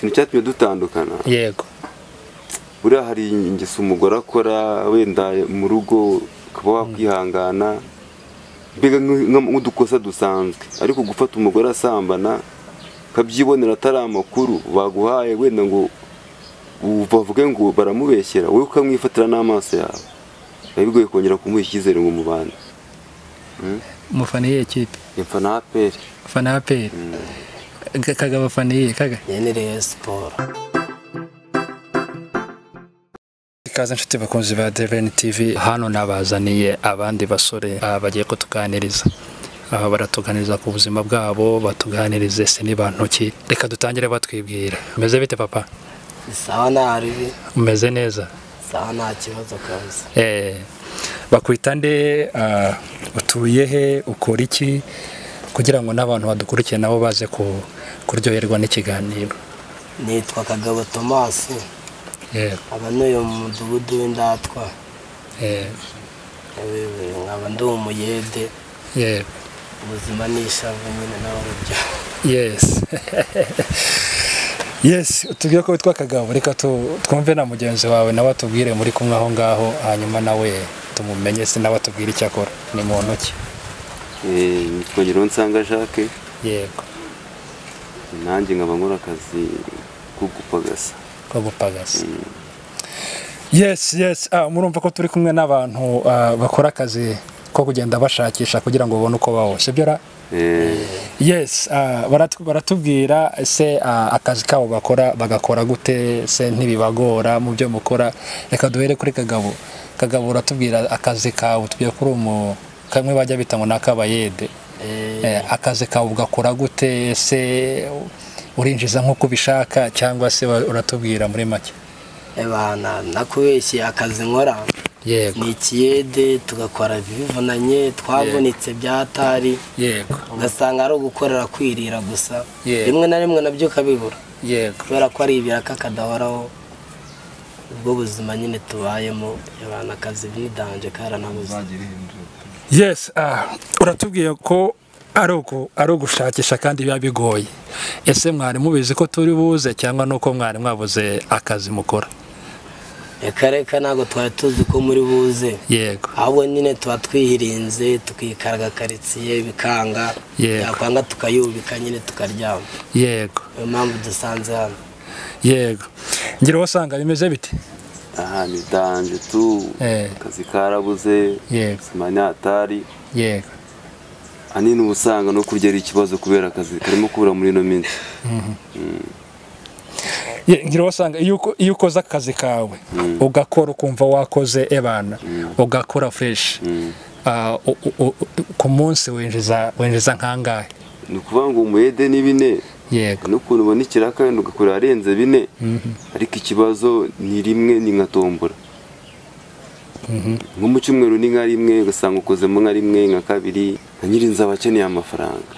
ikintu cyatumye dutandukana yego buriya hari ingeso umugore akora wenda mu rugo ukaba wakwihangana mbega nk'udukosa dusanzwe ariko gufata umugore asambana ukabyibonera atari amakuru baguhaye wenda ngo bavuge ngo baramubeshyera wowe ukamwifatira n'amaso yawe biba bigoye kongera kumuha icyizere ngo mubane. Umufana iyihe kipe? Mfana APR. Mfana APR. Kagabo fana iyihe kaga? Ni Rayon Sport. Ikaze nshuti bakunzi ba Deveni TV, hano nabazaniye abandi basore bagiye kutuganiriza. Baratuganiriza ku buzima bwabo, batuganirize se ni bantu ki. Reka dutangire batwibwira. Umeze bite papa? Sawa naribi. Umeze neza? Sawa nta kibazo kabisa. Bakwita nde, utuye he, ukora iki kugira ngo n'abantu badukurikiye nabo baze kuryoherwa n'ikiganiro? Nitwa Kagabo Thomas. Abanuye mu mudugudu w'Indatwa. Nkaba ndi umuyede. Ubuzima nishavu nyine n'abarubya. Yes, tugiye ko witwa Kagabo, reka twumve na mugenzi wawe nawe atubwire muri kumwe aho ngaho, hanyuma nawe tumumenye se nawe atubwire icyo akora. Ni muntu ki? Nitwa Ngironsanga Jacques. Yego. Nanjye nkaba nkora akazi ko gupagasa. Yes, murumva ko turi kumwe n'abantu bakora akazi ko kugenda bashakisha kugira ngo babone uko baho, sibyo ra? Yes, baratubwira se akazi kabo bagakora gute, se ntibibagora mu byo mukora. Reka duhere kuri Kagabo. Kagabo, uratubwira akazi kawe, tugiye kuri kamwe bajya bita ngo nakabayede. Akazi kawe ugakora gute, se urinjiza nk'uko ubishaka cyangwa se uratubwira muri make? Ebana nakubeshye akazi nkora. Yego. Ni ikiyede tugakora bivunanye, twavunitse byatari. Yego. Ugasanga ari ugukorera kwirira gusa. Rimwe na rimwe nabyo kabibura. Yego. Kubera ko ari ibiraka kadahoraho. Ubwo buzima nyine tubayemo, yabana akazi bidanje karanabuze. Yes, uratubwiye ko ari ugushakisha kandi biba bigoye. Ese mwari mubizi ko turi buze cyangwa nuko mwari mwabuze akazi mukora? Reka ntabwo twari tuzi ko muri buze. Yego. Ahubwo nyine tuba twihirinze tukikaraga karitsiye bikanga, yakwanga tukayubika nyine tukaryama. Yego. Niyo mpamvu dusanze hano. Yego. Ngira wasanga bimeze bite? Ni danje tu. Akazi karabuze. Yego. Simanyatari. Yego. Anini ubusanga no kurya ikibazo kubera akazi karimo kubura muri no minsi. Ngira wasanga iyo ukoze akazi kawe ugakora ukumva wakoze ebana ugakora fresh, ku munsi winjiza nkangahe? Ni ukuvuga ngo umuyede ni 4. Yego. N'ukuntu ubona ikiraka wenda ugakora arenze 4, ariko ikibazo ni rimwe ni nka tombora. Nko mu cyumweru ni nka rimwe ugasanga ukozemo nka rimwe nka kabiri, nka nyirinza abakeneye amafaranga.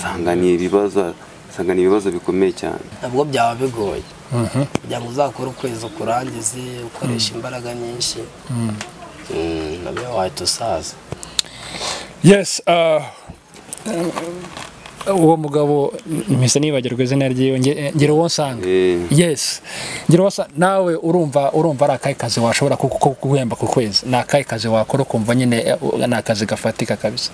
Sanga ni ibibazo bikomeye cyane. Nabwo byaba bigoye. Kugira ngo uzakore ukwezi ukurangize ukoresha imbaraga nyinshi. Nabyo wahita usaza. Yes, uwo mugabo mise nibagirwa izina ryiwe, Ngironsanga. Yes, Ngironsanga, nawe urumva ari akahe kazi washobora kuguhemba ku kwezi? Ni akahe kazi wakora ukumva nyine ni akazi gafatika kabisa?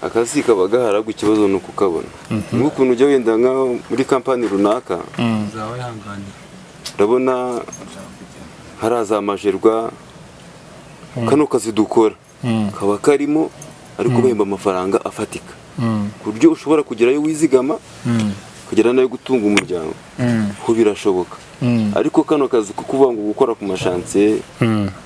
Akazi kaba gaharaga ikibazo no kukabona. Nk'ukuntu ujya wenda nka muri kampani runaka, urabona haraza amajerwa, kano kazi dukora kaba karimo ariko bahemba amafaranga afatika, ku buryo ushobora kugerayo wizigama kugera nayo gutunga umuryango, ho birashoboka. Ariko kano kazi kuvuga ngo gukora ku mashansiye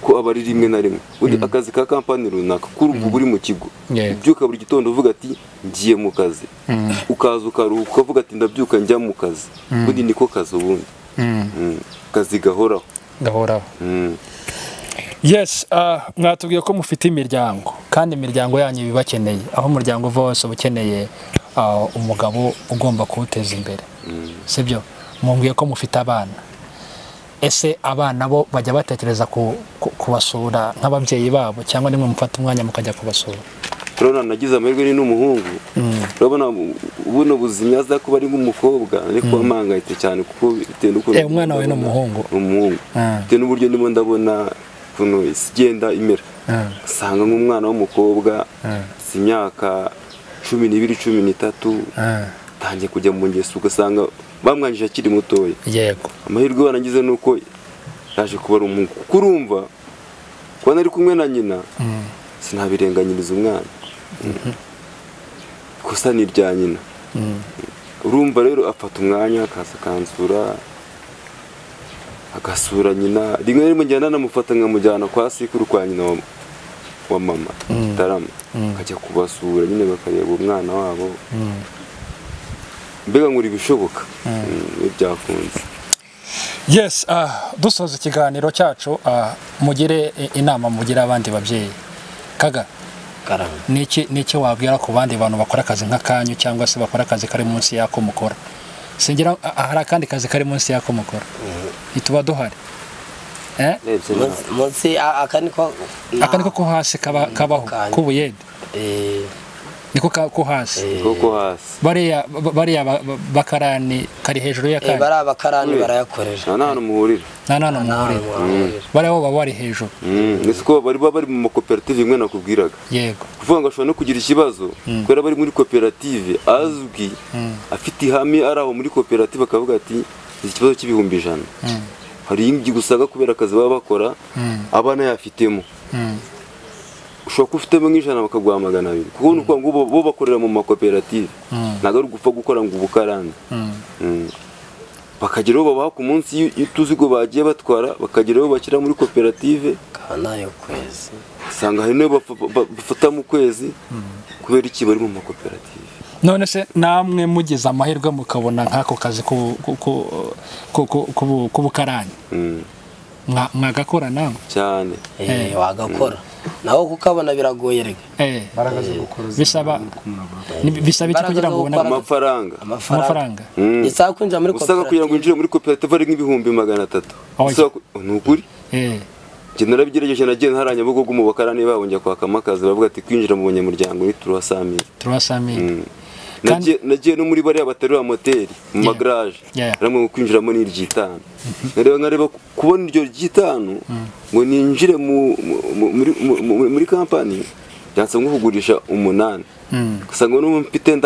ko aba ari rimwe na rimwe. Undi akazi ka kampani runaka kurumva buri mu kigo, ubyuka buri gitondo uvuga ati ngiye mu kazi, ukaza ukaruhuka ukavuga ati ndabyuka njya mu kazi. Undi niko kazi ubundi. Kazi gahoraho. Yes, mwatubwiye ko mufite imiryango kandi imiryango yanyu bibakeneye, aho umuryango wose ukeneye umugabo ugomba kuwuteza imbere, sibyo? Mumbwiye ko mufite abana. Ese abana bo bajya batekereza kubasura nk'ababyeyi babo cyangwa nimwe mufata umwanya mukajya kubasura? urabona nagize amahirwe ni n'umuhungu urabona buno buzima aza kuba ari nk'umukobwa ariko amangayitse cyane kuko bitewe n'uko umwana we n'umuhungu bitewe n'uburyo ndimo ndabona kuno igenda imera usanga nk'umwana w'umukobwa si imyaka 12 13 tangiye kujya mu ngeso ugasanga bamwanjije akiri mutoya yego amahirwe banagize nuko yaje kuba ari umuhungu kuko urumva kuba nari kumwe na nyina sinabirenganyiriza umwana kosa ni irya nyina urumva rero afata umwanya akaza akansura agasura nyina rimwe rimwe njyana namufata nkamujyana kwa sikuru kwa nyina wa mama Tarama akajya kubasura nyine bakareba umwana wabo mbega nguri bishoboka n'ibyakunze. Yes, dusoza ikiganiro cyacu mugire inama mugira abandi babyeyi kaga niki wabwira ku bandi bantu bakora akazi nk'akanyu cyangwa se bakora akazi kari munsi yako mukora singira hari akandi kazi kari munsi yako mukora ituba duhari munsi akaniko ko hasi kabaho kubuyede niko ko hasi bariya bakarani kari hejuru ya kane bari abakarani barayakorera nta muhurira bari abo bari hejuru nisiko bari mu makoperative imwe nakubwiraga yego kuvuga ngo ashobora no kugira ikibazo kubera bari muri koperative azwi afite ihame araho muri koperative akavuga ati ikibazo cy'ibihumbi 100 hari imgi gusaga kubera akazi baba bakora abana yafitemo ushobora kufitemo nk'ijana bakaguha 200 kuko nuko ngo bo bakorera mu makoperative ntago ari gupfa gukora ngo ubukarande bakageraho babaha ku munsi y'utuzigo bagiye batwara bakageraho bakira muri koperative kanayo kwezi usanga hari no bafata mu kwezi kubera iki bari mu makoperative. None se namwe mugize amahirwe mukabona nk'ako kazi k'ubukarani mwagakora namwe cyane wagakora naho kukabona biragoye rega bisaba iki kugira ngo ubone amafaranga isa kwinjira muri koperative usanga kugira ngo injire muri koperative ari nk'ibihumbi 300 nukuri je narabigerageje nagiye ntaranya bugo mu bakarani babonye kwaka amakazi bavuga ati kwinjira mu banyamuryango ni 300,000 nagiye no muri bari abaterura moteri mu magarage ramwe kwinjiramo ni ryitanu nareba kubona iryo ryitanu ngo ninjire muri company byanse nko kugurisha 8 gusanga no mfite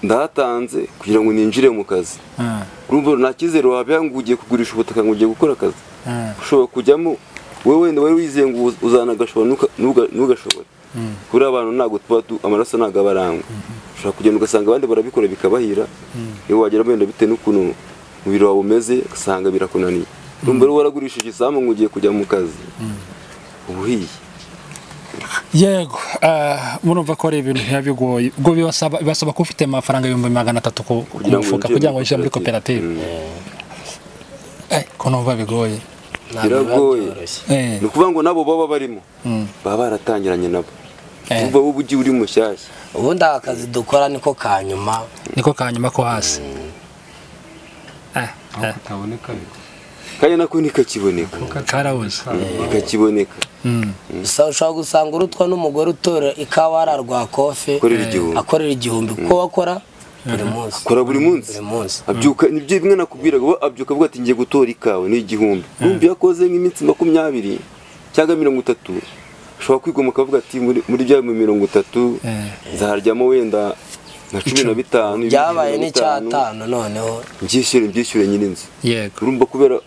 ndatanze kugira ngo ninjire mu kazi urumva nakizere wabyangugiye kugurisha ubutaka ngo ugiye gukora akazi ushobora kujyamo wewe wenda wari wizeye ngo uzanagashobora n'ugashobora kuri abantu ntago tuba amaraso ntago abarangwa ushobora kugenda ugasanga abandi barabikora bikabahira iyo wagera benda bite n'ukuntu umubiri wawe umeze ugasanga birakunaniye urumva rero waragurishije isambu ngo ugiye kujya mu kazi ubuhiye yego murumva ko ari ibintu bigoye ubwo basaba ko ufite amafaranga 300 ku mufuka kugira ngo wishyire muri koperative ko numva bigoye biragoye ni ukuvuga ngo nabo baba barimo baba baratangiranye nabo umva wowe ugiye uri mushyashya ubundi akazi dukora niko kanyuma ko hasi kanya nako nikakiboneka karabuze nikakiboneka ushobora gusanga urutwa n'umugore utora ikawa ararwa kofe akorera igihumbi kuko wakora buri munsi abyuka nibyo bimwe nakubwiraga bo abyuka avuga ati ngiye gutora ikawa ni igihumbi urumva yakoze nk'iminsi 20 cyangwa 30 ushobora kwigomuka avuga ati muri bya 30 zaharyamo wenda na 15 byabaye ni cyatano noneho byishyure nyine inzu yego urumva kubera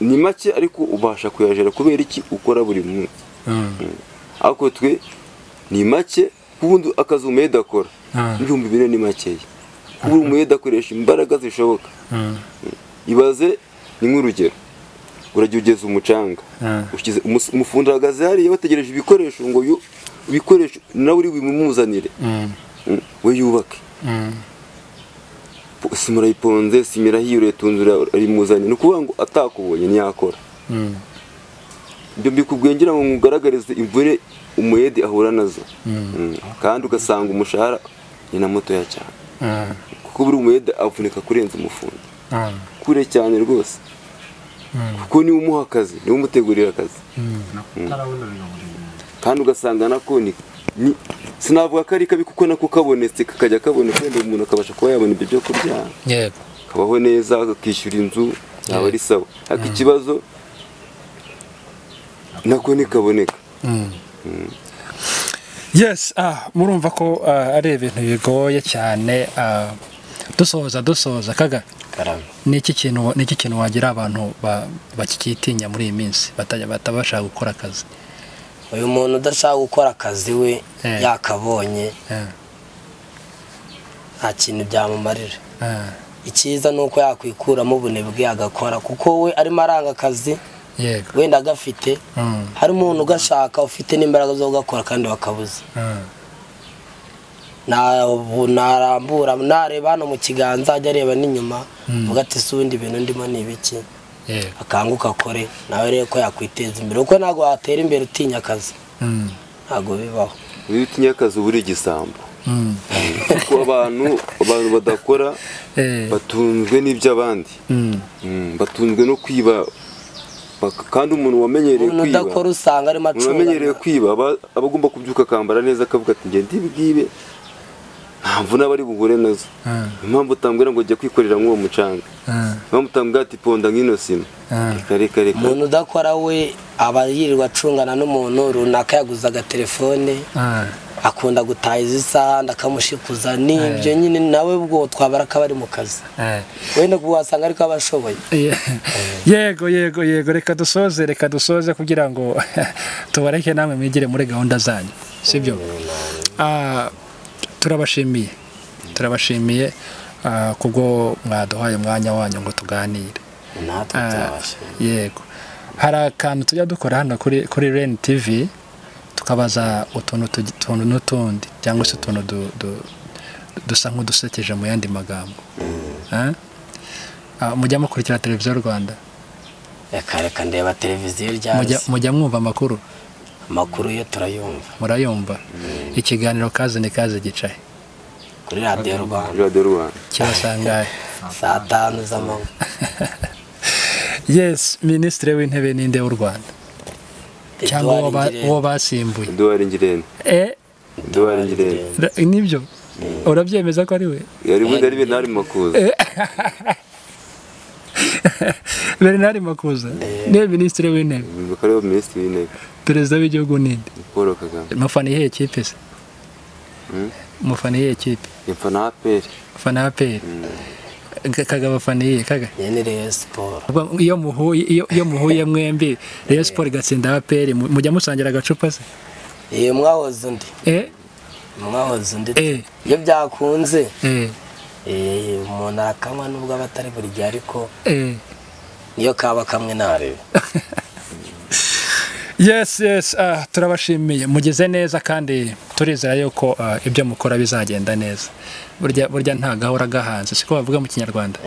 ni make ariko ubasha kuyajera kubera iki ukora buri munsi ariko twe ni make kubundi akazi umeda akora 2,000 ni make kuba umeda akoresha imbaraga zishoboka ibaze ni nk'urugero urageza umucanga ushyize umufundi ahagaze hariya bategereje ibikoresho ngo ibikoresho nawe uri bimuzanire we yubake simura iponze simira hiyo tunzura ari muzanye no kuvuga ngo atakubonye ntiyakora ibyo bikubwengera ngo ngugaragarize imvure umuyede ahura nazo kandi ugasanga umushahara ni na moto ya cyane kuko buri umuyede avunika kurenza umufundi kure cyane rwose kuko ni umuha akazi ni umutegurira akazi kandi ugasanga nako sinavuga ko ari kabi kuko nako kabonetse kakajya kaboneka wenda umuntu akabasha kuba yabona ibyo kurya yego kabaho neza akishyura inzu yaba ari sawa ariko ikibazo nako ntikaboneka. yes murumva ko ari ibintu bigoye cyane. dusoza kaga ni iki kintu wagira abantu bakikitinya muri iyi minsi batabasha gukora akazi? uyu muntu udashaka gukora akazi we yakabonye nta kintu byamumarira. icyiza ni uko yakwikuramo ubunebwe agakora kuko we arimo aranga akazi wenda agafite hari umuntu ugashaka ufite n'imbaraga zo gukora kandi bakabuza. narambura nareba hano mu kiganza ajya areba n'inyuma vuga ati si ubundi ibintu ndimo ni ibiki akanguka akore nawe rero ko yakwiteza imbere kuko ntabwo watera imbere utinya akazi ntabwo bibaho. iyo utinya akazi uba uri igisambo kuko abantu badakora batunzwe n'iby'abandi batunzwe no kwiba kandi umuntu wamenyereye kwiba udakora usanga arimo acunga wamenyereye kwiba aba agomba kubyuka akambara neza akavuga ati nge ndibwibe ntabwo n'abari buhure nazo impamvu utambwira ngo ujye kwikorera nk'uwo mucanga impamvu utambwira ati ponda nk'ino sima reka umuntu udakora we aba yirirwa acungana n'umuntu runaka yaguze agatelefone akunda gutaha izi saha ndakamushikuza n'ibyo nyine nawe ubwo twabara ko bari mu kazi wenda kuba wasanga ariko abashoboye. yego reka dusoze kugira ngo tubareke namwe mwigire muri gahunda zanyu sibyo? turabashimiye kubwo mwaduhaye umwanya wanyu ngo tuganire. yego hari akantu tujya dukora hano kuri Rain TV tukabaza utuntu n'utundi cyangwa se utuntu dusa nk'udusekeje mu yandi magambo. mujya mukurikira televiziyo Rwanda? reka ndeba televiziyo ryari. mujya mwumva amakuru yo turayumva. murayumva? ikiganiro kaze ni kaze gicaye kuri radiyo Rwanda kibasangaye saa 5 z'amanywa. yes minisitiri w'intebe ninde w'u Rwanda cyangwa uwo basimbuye? Edouard Ngirente. nibyo urabyemeza ko ari we? yari Bernard Makuza. Bernard Makuza niwe minisitiri w'intebe? Bakariho minisitiri w'intebe. perezida w'igihugu ninde? Paul Kagame. mufana iyihe kipe se? mufana iyihe kipe? mufana APR. mufana APR. Kagame afana iyihe kaga? ni Rayon Sport. iyo muhuye mwembi Rayon Sport igatsinda APR mujya musangira agacupa se? mwahoze undi iyo byakunze umuntu arakanywa nubwo aba atari buri gihe ariko niyo kaba kamwe ntarebe. yes turabashimiye mugeze neza kandi turizera yuko ibyo mukora bizagenda neza. burya nta gahora gahanze siko bavuga mu Kinyarwanda.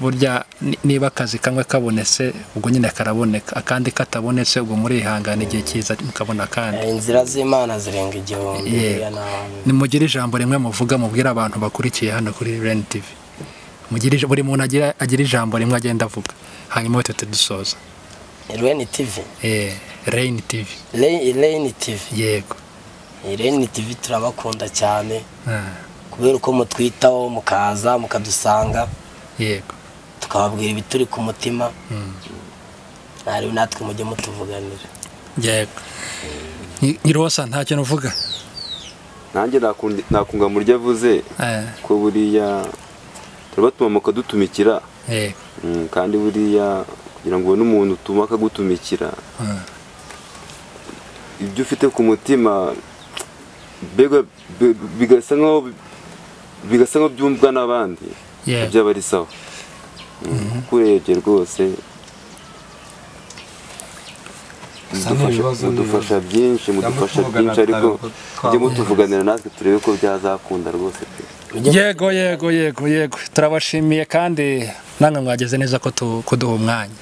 burya niba akazi kamwe kabonetse ubwo nyine karaboneka akandi katabonetse ubwo muri ihangana igihe cyiza mukabona kandi inzira z'Imana zirenga igihumbi. nimugire ijambo rimwe muvuga mubwira abantu bakurikiye hano kuri Rain TV. buri muntu agira ijambo rimwe agenda avuga hanyuma dusoza. Rain TV. Rain TV. Yego. Rain TV turabakunda cyane. Kubera uko mutwitaho mukaza mukadusanga. Yego. tukababwira ibituri ku mutima ari natwe mujye mutuvuganira. Yego. Nyirosa nta kintu uvuga? Nanjye nakunga murya avuze ko buriya turabatuma mukadutumikira. Kandi buriya kugira ngo ubone umuntu utuma akagutumikira ibyo ufite ku mutima bigasa nkaho byumvwa n'abandi byaba ari sawa. Kurebye rwose mudufasha byinshi ariko mujye mutuvuganira natwe turebe ko byazakunda rwose. Yego turabashimiye kandi namwe mwageze neza ko kuduha umwanya.